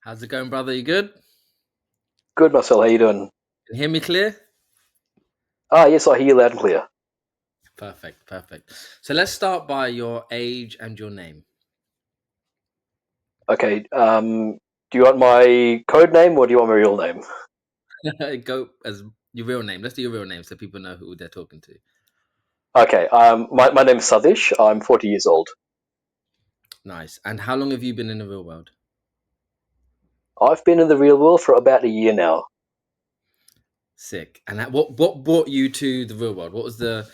How's it going, brother? You good? Good, Marcel. How you doing? Can you hear me clear? Yes, I hear you loud and clear. Perfect, perfect. So let's start by your age and your name. Okay. Do you want my code name or do you want my real name? Go as your real name. Let's do your real name so people know who they're talking to. Okay. My name is Sadish. I'm 40 years old. Nice. And how long have you been in the real world? I've been in the real world for about a year now. Sick. And what brought you to the real world? What was the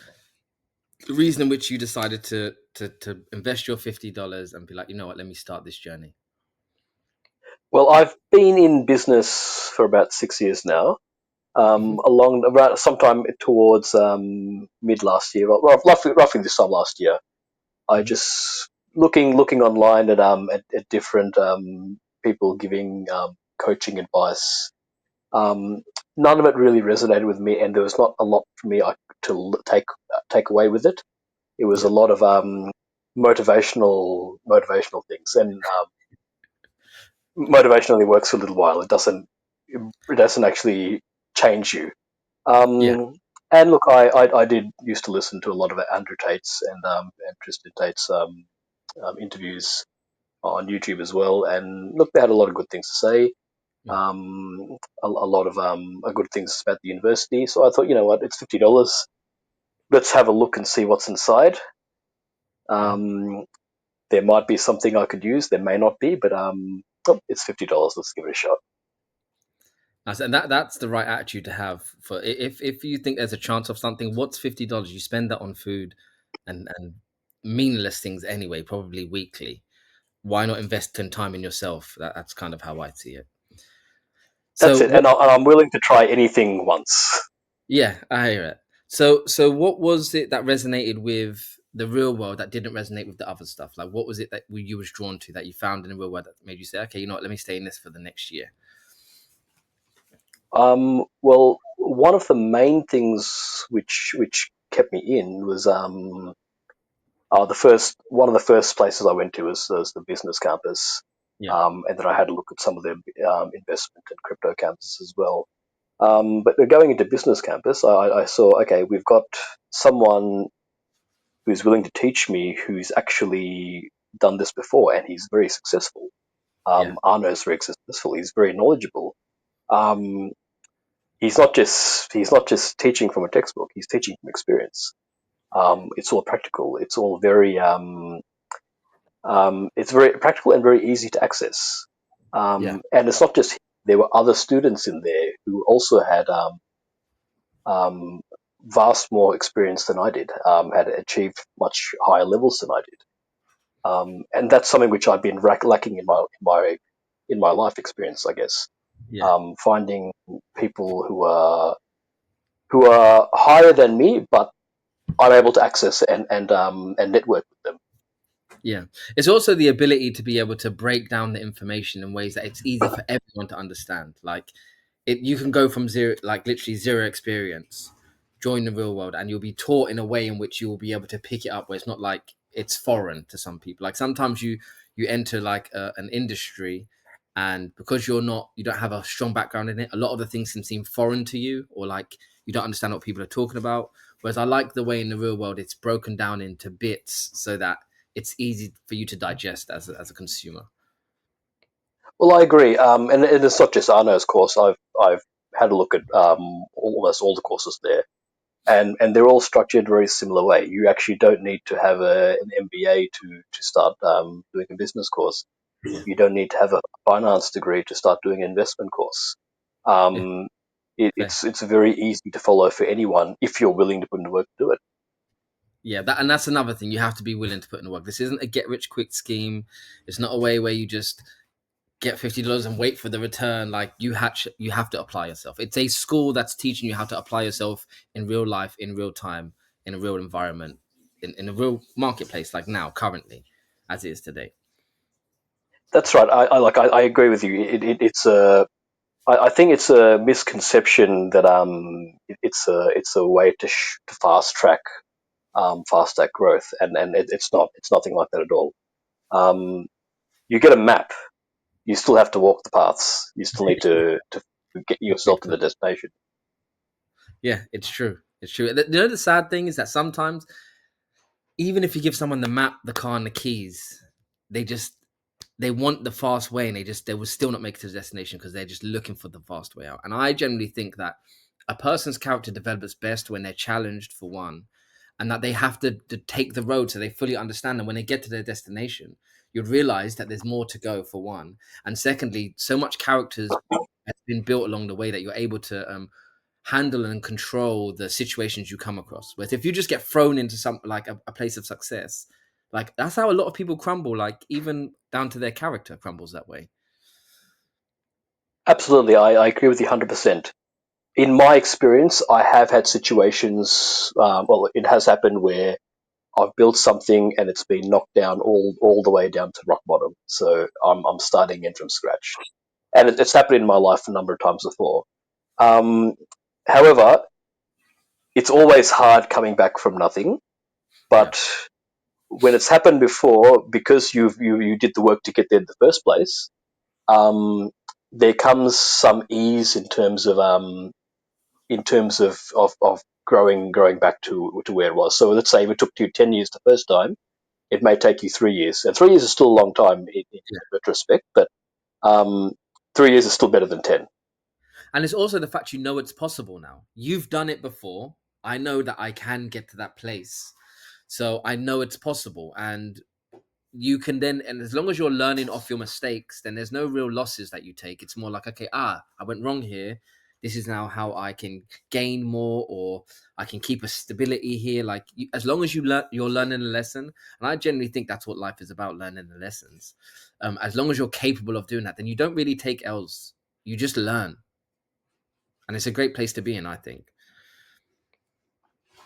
reason in which you decided to invest your $50 and be like, you know what, let me start this journey? Well, I've been in business for about 6 years now. Hmm. Along about sometime towards mid last year, well, roughly this time last year, I Hmm. just looking online at different people giving coaching advice. Um, None of it really resonated with me, and there was not a lot for me take away with it. It was a Yeah. lot of motivational things, and motivation only works for a little while. It doesn't actually change you. Yeah. And look, I did used to listen to a lot of Andrew Tate's and Tristan Tate's interviews on YouTube as well, and look, they had a lot of good things to say. Yeah. A lot of good things about the university. So I thought, you know what, it's $50. Let's have a look and see what's inside. Mhm. Um, there might be something I could use. There may not be, but oh, it's $50. Let's give it a shot. And that's the right attitude to have for if you think there's a chance of something. What's $50? You spend that on food and meaningless things anyway, probably weekly. Why not invest in time in yourself? That's kind of how I see it. That's So it. what? And I'm willing to try anything once. Yeah, I hear it. So what was it that resonated with the real world that didn't resonate with the other stuff? Like, what was it that you was drawn to that you found in the real world that made you say, okay, you know what, let me stay in this for the next year? Well, one of the main things which kept me in was the first one of the first places I went to was the business campus, Yeah, and then I had a look at some of their investment and crypto campuses as well. But going into business campus, I saw, okay, we've got someone who's willing to teach me, who's actually done this before, and he's very successful. yeah, Arno's very successful. He's very knowledgeable. Um, he's not just teaching from a textbook. He's teaching from experience. It's all practical. It's very practical and very easy to access. yeah, And it's not just him. There were other students in there who also had um, vast more experience than I did, had achieved much higher levels than I did. And that's something which I've been lacking in my life experience, I guess. yeah. Finding people who are higher than me, but I'm able to access and network with them. Yeah. It's also the ability to be able to break down the information in ways that it's easy for everyone to understand. Like you can go from zero, like literally zero experience, join the real world, and you'll be taught in a way in which you will be able to pick it up where it's not like it's foreign to some people. Like sometimes you enter like an industry and because you don't have a strong background in it, a lot of the things can seem foreign to you or like you don't understand what people are talking about. Whereas I like the way in the real world it's broken down into bits so that it's easy for you to digest as a consumer. Well, I agree, and it's not just Arno's course. I've had a look at almost all the courses there, and they're all structured very similar way. You actually don't need to have an MBA to start doing a business course. Yeah, You don't need to have a finance degree to start doing an investment course. yeah, Um, fair. it's very easy to follow for anyone if you're willing to put in the work to do it. Yeah, and that's another thing. You have to be willing to put in the work. This isn't a get rich quick scheme. It's not a way where you just get $50 and wait for the return. Like you have to apply yourself. It's a school that's teaching you how to apply yourself in real life, in real time, in a real environment, in a real marketplace, like now, currently, as it is today. That's right. I agree with you. I think it's a misconception that it's a way to fast track growth, and it's not. It's nothing like that at all. Um, you get a map, you still have to walk the paths. You still need to get yourself to the destination. Yeah, it's true. It's true. You know, the sad thing is that sometimes, even if you give someone the map, the car, and the keys, they just they want the fast way, and they will still not make it to the destination because they're just looking for the fast way out. And I generally think that a person's character develops best when they're challenged, for one, and that they have to take the road so they fully understand. And when they get to their destination, you'd realize that there's more to go, for one, and secondly, so much characters has been built along the way that you're able to handle and control the situations you come across. But if you just get thrown into some like a place of success, like that's how a lot of people crumble. Like even down to their character crumbles that way. Absolutely, I agree with you 100%. In my experience, I have had situations. Well, it has happened where I've built something and it's been knocked down all the way down to rock bottom. So I'm starting again from scratch, and it's happened in my life a number of times before. Um, However, it's always hard coming back from nothing. Yeah, But when it's happened before, because you did the work to get there in the first place, um, there comes some ease in terms of growing back to where it was. So let's say if it took you 10 years the first time, it may take you 3 years, and 3 years is still a long time in yeah. retrospect, but um, 3 years is still better than 10. And it's also the fact you know it's possible now. You've done it before. I know that I can get to that place. So I know it's possible. And you can then, and as long as you're learning off your mistakes, then there's no real losses that you take. It's more like, okay, I went wrong here. This is now how I can gain more, or I can keep a stability here. Like as long as you're learning a lesson, and I generally think that's what life is about: learning the lessons. As long as you're capable of doing that, then you don't really take L's. You just learn, and it's a great place to be in, I think.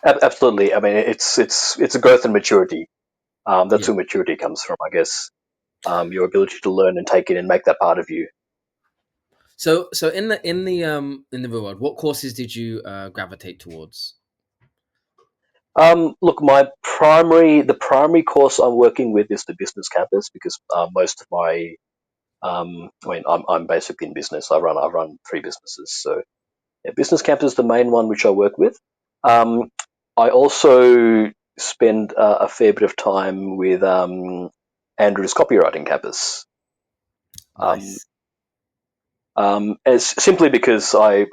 Absolutely. I mean, it's a growth and maturity. That's Yeah. where maturity comes from, I guess. Your ability to learn and take it and make that part of you. So in the real world, what courses did you gravitate towards? Look, the primary course I'm working with is the business campus because most of my, I mean, I'm basically in business. I run three businesses, so yeah, business campus is the main one which I work with. Um, I also spend a fair bit of time with Andrew's copywriting campus. Um, Nice. as simply because I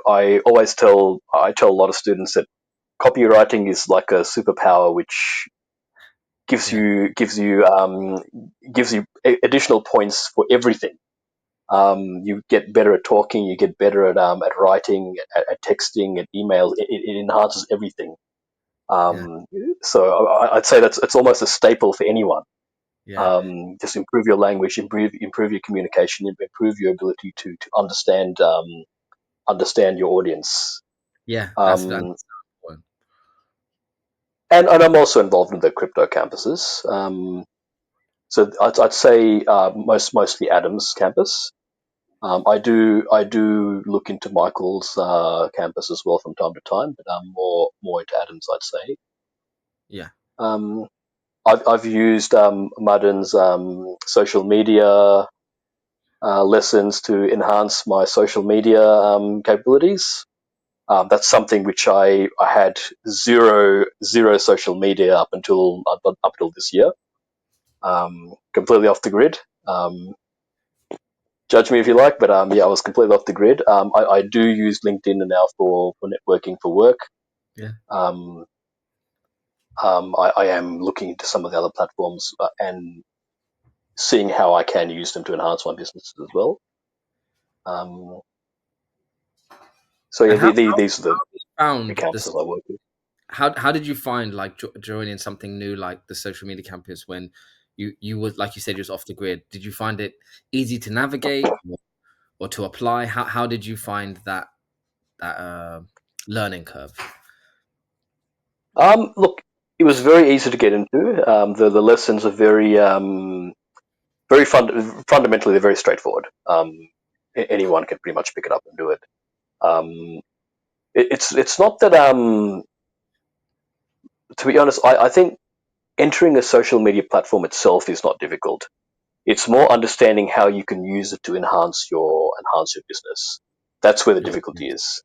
always tell a lot of students that copywriting is like a superpower which gives Yeah. you gives you gives you additional points for everything. You get better at talking, you get better at writing, at texting, at email. It enhances everything. Yeah. Um, so I'd say that's it's almost a staple for anyone. Yeah. Just improve your language, improve your communication, improve your ability to understand your audience. Yeah. That's Um, important. and I'm also involved in the crypto campuses. So I'd say mostly Adams campus. I do look into Michael's campus as well from time to time, but more into Adams, I'd say. Yeah. Um, I've used Madden's social media lessons to enhance my social media capabilities. That's something which I had zero social media up until this year. Completely off the grid. Judge me if you like, but yeah, I was completely off the grid. I do use LinkedIn now for networking for work. Yeah. Um, I am looking into some of the other platforms and seeing how I can use them to enhance my business as well. Um, so yeah, And these are how the, have you the found this? campuses I work with. How did you find like joining something new like the social media campus when you was like you said you was off the grid? Did you find it easy to navigate or to apply? How did you find that learning curve? Look, it was very easy to get into. The lessons are very fundamentally they're very straightforward. Anyone can pretty much pick it up and do it. Um, it's not that to be honest, I think entering a social media platform itself is not difficult. It's more understanding how you can use it to enhance your business. That's where the Yeah. difficulty is.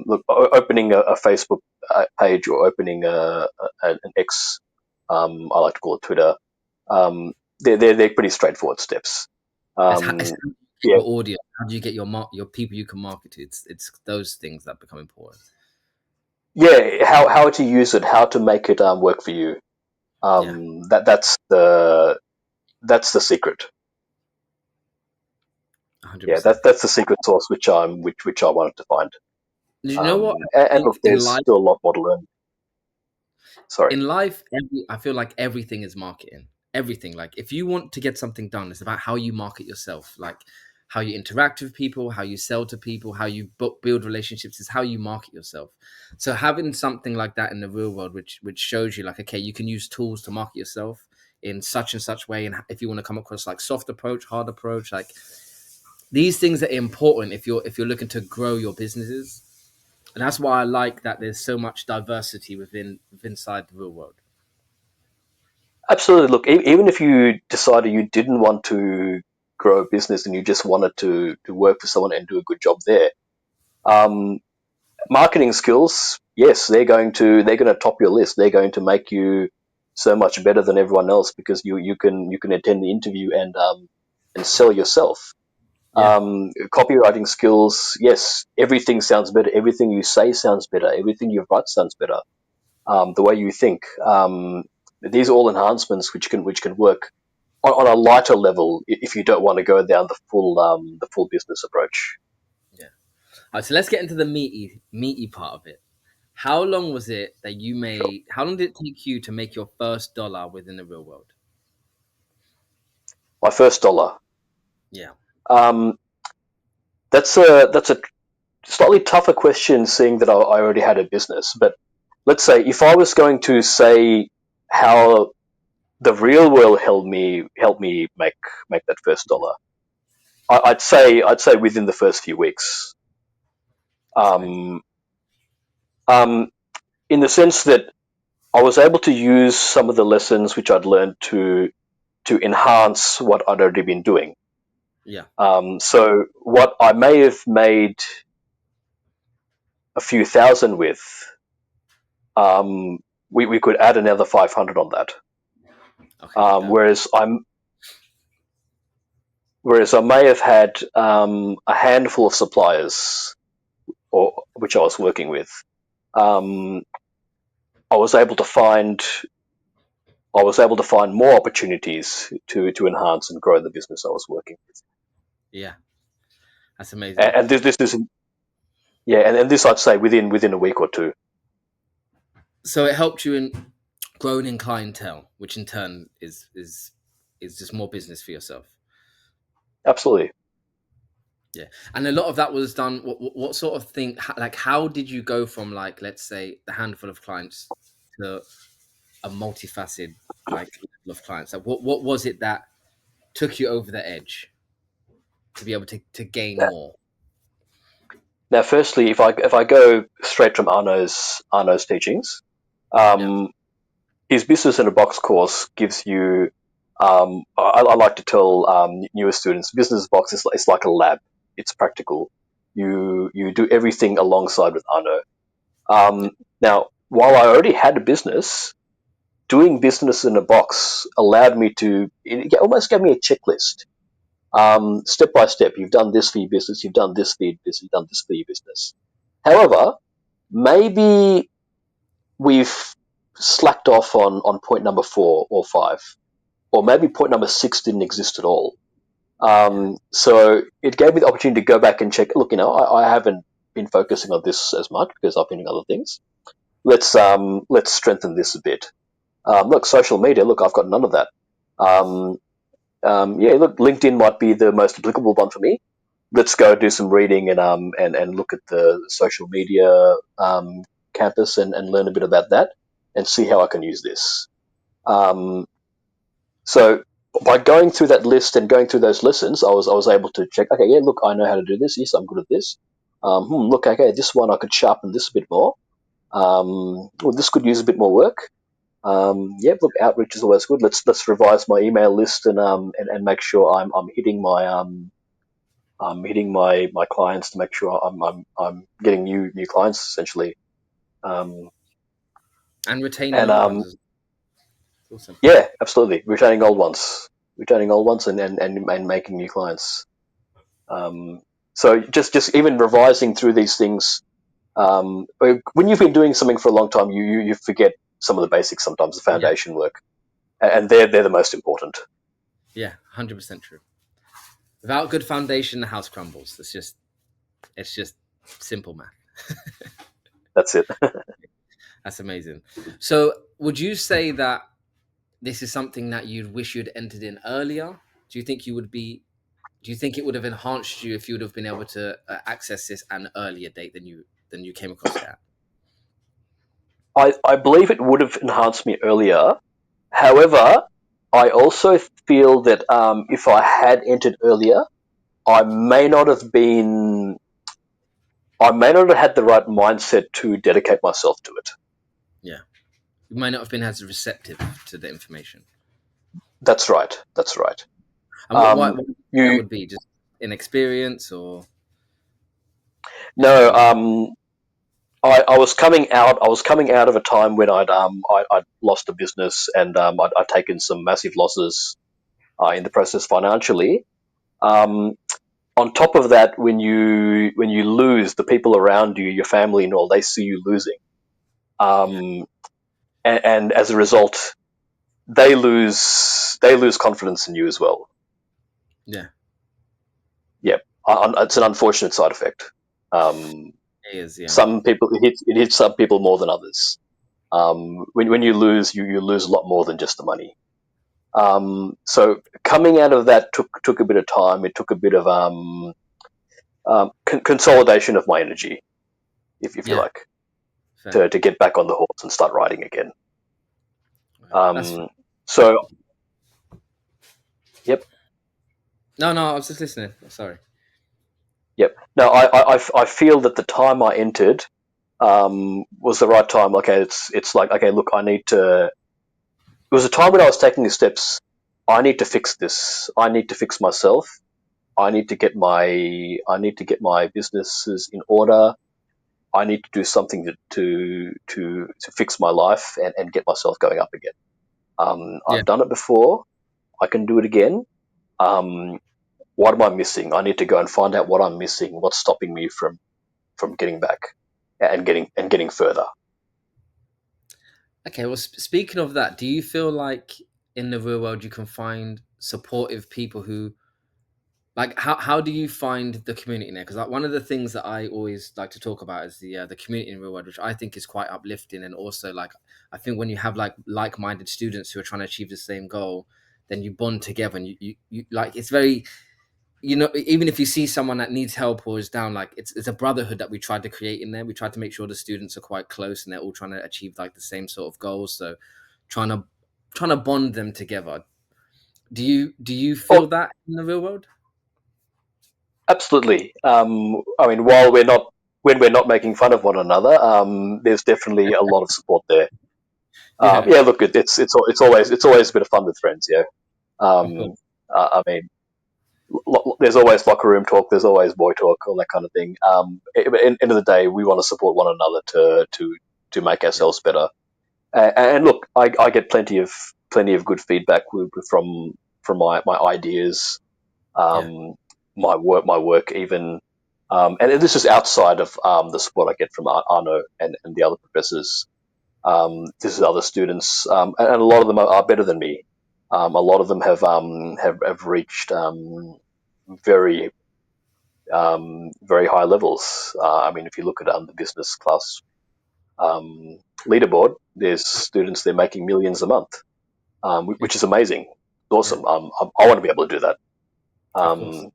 Look, opening a Facebook page or opening an X, I like to call it Twitter. Um, they're pretty straightforward steps. It's Um, how you get yeah, your audience. How do you get your people you can market to? It's those things that become important. yeah. How to use it, how to make it work for you. Yeah, That's the secret. Yeah, 100%. that's the secret sauce which I wanted to find. You know what? I And think look, in there's life, still a lot more to learn. Sorry. I feel like everything is marketing. Everything. Like if you want to get something done, it's about how you market yourself. Like how you interact with people, how you sell to people, how you build relationships is how you market yourself. So having something like that in the real world, which shows you like, okay, you can use tools to market yourself in such and such way. And if you want to come across like soft approach, hard approach, like these things are important if you're looking to grow your businesses. And that's why I like that there's so much diversity inside the real world. Absolutely. Look, even if you decided you didn't want to grow a business and you just wanted to work for someone and do a good job there, um, marketing skills, yes, they're going to top your list. They're going to make you so much better than everyone else because you can attend the interview and sell yourself. Yeah, Copywriting skills, yes, everything sounds better. Everything you say sounds better. Everything you write sounds better. The way you think. These are all enhancements which can work on a lighter level if you don't want to go down the full business approach. yeah. All right, so let's get into the meaty part of it. How long was it that you Sure. made? How long did it take you to make your first dollar within the real world? My first dollar. Yeah, Um, that's a slightly tougher question, seeing that I already had a business. But let's say if I was going to say how the real world helped me make that first dollar, I'd say within the first few weeks. that's amazing. Um, um, in the sense that I was able to use some of the lessons which I'd learned to enhance what I'd already been doing. Yeah, So what I may have made a few thousand with, um, we could add another 500 on that. okay, Um, dope. whereas I'm whereas I may have had a handful of suppliers or which I was working with. Um, I was able to find I was able to find more opportunities to enhance and grow the business I was working with. Yeah, that's amazing. And this is yeah, and this I'd say within a week or two. So it helped you in growing in clientele, which in turn is just more business for yourself. Absolutely. Yeah, and a lot of that was done. What sort of thing? Like, how did you go from like, let's say, the handful of clients to a multifaceted like level of clients? Like, what was it that took you over the edge to be able to gain more? Now, firstly, if I go straight from Arno's teachings, Yeah, um, his business in a box course gives you. I like to tell newer students, business box is it's like a lab. It's practical. You do everything alongside with Arno. yeah, Now, while I already had a business, doing business in a box allowed me to. It almost gave me a checklist. Step by step, you've done this for your business, you've done this for your business, you've done this for your business. However, maybe we've slacked off on point number 4 or 5, or maybe point number 6 didn't exist at all. yeah, So it gave me the opportunity to go back and check. Look, I haven't been focusing on this as much because I've been doing other things. Let's strengthen this a bit. Look, social media. Look, I've got none of that. Um, yeah, look, LinkedIn might be the most applicable one for me. Let's go do some reading and look at the social media campus and learn a bit about that and see how I can use this. Um, so by going through that list and going through those lessons, I was able to check. Okay, yeah, look, I know how to do this. Yes, I'm good at this. Look, okay, this one I could sharpen this a bit more. Well, this could use a bit more work. Yeah, look, outreach is always good. Let's revise my email list and make sure I'm hitting my clients to make sure I'm getting new clients essentially. Um, And retaining and old ones is also important. Yeah, absolutely, retaining old ones and making new clients. Um, so just even revising through these things. When you've been doing something for a long time, you forget some of the basics sometimes, the Yeah, foundation work, and they're the most important. yeah, 100% true. Without good foundation, the house crumbles. It's just simple math. That's it. That's amazing. So, would you say that this is something that you'd wish you'd entered in earlier? Do you think you would be? Do you think it would have enhanced you if you would have been able to access this at an earlier date than you came across it at? I believe it would have enhanced me earlier. However, I also feel that if I had entered earlier, I may not have been I may not have had the right mindset to dedicate myself to it. Yeah, you might not have been as receptive to the information. That's right. That's right. And what Um, that you would be just inexperience or just no. maybe I was coming out. I was coming out of a time when I'd lost a business and I'd taken some massive losses in the process financially. Um, on top of that, when you lose, the people around you, your family and all, they see you losing, yeah, um, and as a result, they lose confidence in you as well. yeah, Yep, it's an unfortunate side effect. Um, it is. Yeah, some people it hits some people more than others. When you lose, you lose a lot more than just the money. So coming out of that took a bit of time. It took a bit of consolidation of my energy, if you yeah, like, fair. to get back on the horse and start riding again. Right. That's fair. Um, so yep, No, no, I was just listening. Sorry. yep. Now I feel that the time I entered was the right time. Okay, it's like, okay, look, I need to. It was a time when I was taking the steps. I need to fix this. I need to fix myself. I need to get my businesses in order. I need to do something to fix my life and get myself going up again. Yeah, I've done it before. I can do it again. Um, what am I missing? I need to go and find out what I'm missing. What's stopping me from getting back and getting further. okay, well, speaking of that, do you feel like in the real world you can find supportive people who like how do you find the community in there? Because like one of the things that I always like to talk about is the community in real world, which I think is quite uplifting, and also like I think when you have like-minded students who are trying to achieve the same goal, then you bond together and you like it's very even if you see someone that needs help or is down, like it's a brotherhood that we tried to create in there. We tried to make sure the students are quite close and they're all trying to achieve like the same sort of goals. So trying to trying to bond them together. Do you Oh, feel that in the real world? absolutely. I mean, while we're not making fun of one another, there's definitely a lot of support there. Yeah, Yeah, look, it's always a bit of fun with friends. Yeah. of course. I mean, there's always locker room talk. There's always boy talk, all that kind of thing. But at the end of the day, we want to support one another to make Yeah, ourselves better. And look, I get plenty of good feedback from my ideas, yeah, um, my work even. And this is outside of the support I get from Arno and the other professors. This is other students, and a lot of them are better than me. A lot of them have reached very very high levels. I mean, if you look at the business class leaderboard, there's students there making millions a month, yeah, which is amazing. It's yeah. awesome. I want to be able to do that. Of course.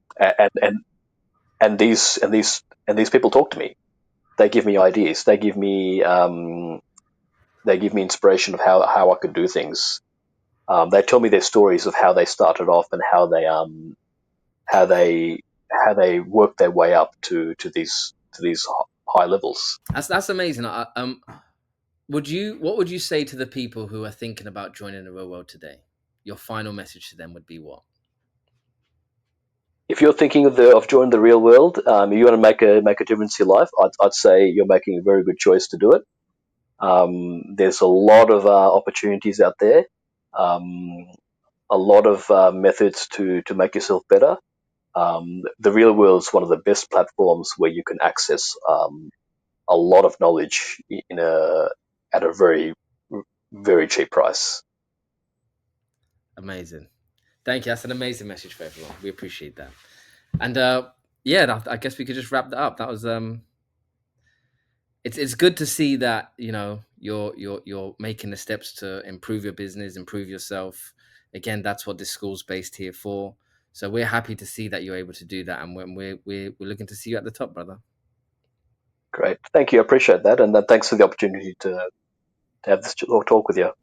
And these people talk to me. They give me ideas. They give me inspiration of how I could do things. They tell me their stories of how they started off and how they how they worked their way up to these high levels. That's amazing. What would you say to the people who are thinking about joining the real world today? Your final message to them would be what? If you're thinking of joining the real world, you want to make a difference in your life, I'd say you're making a very good choice to do it. There's a lot of opportunities out there, um, a lot of methods to make yourself better. The real world is one of the best platforms where you can access a lot of knowledge in a at a very cheap price. Amazing. Thank you. That's an amazing message for everyone. We appreciate that. And yeah, I guess we could just wrap that up. That was it's good to see that, you know, you're making the steps to improve your business, improve yourself. Again, that's what this school's based here for. So we're happy to see that you're able to do that, and when we're looking to see you at the top, brother. Great, thank you, I appreciate that, and thanks for the opportunity to have this talk with you.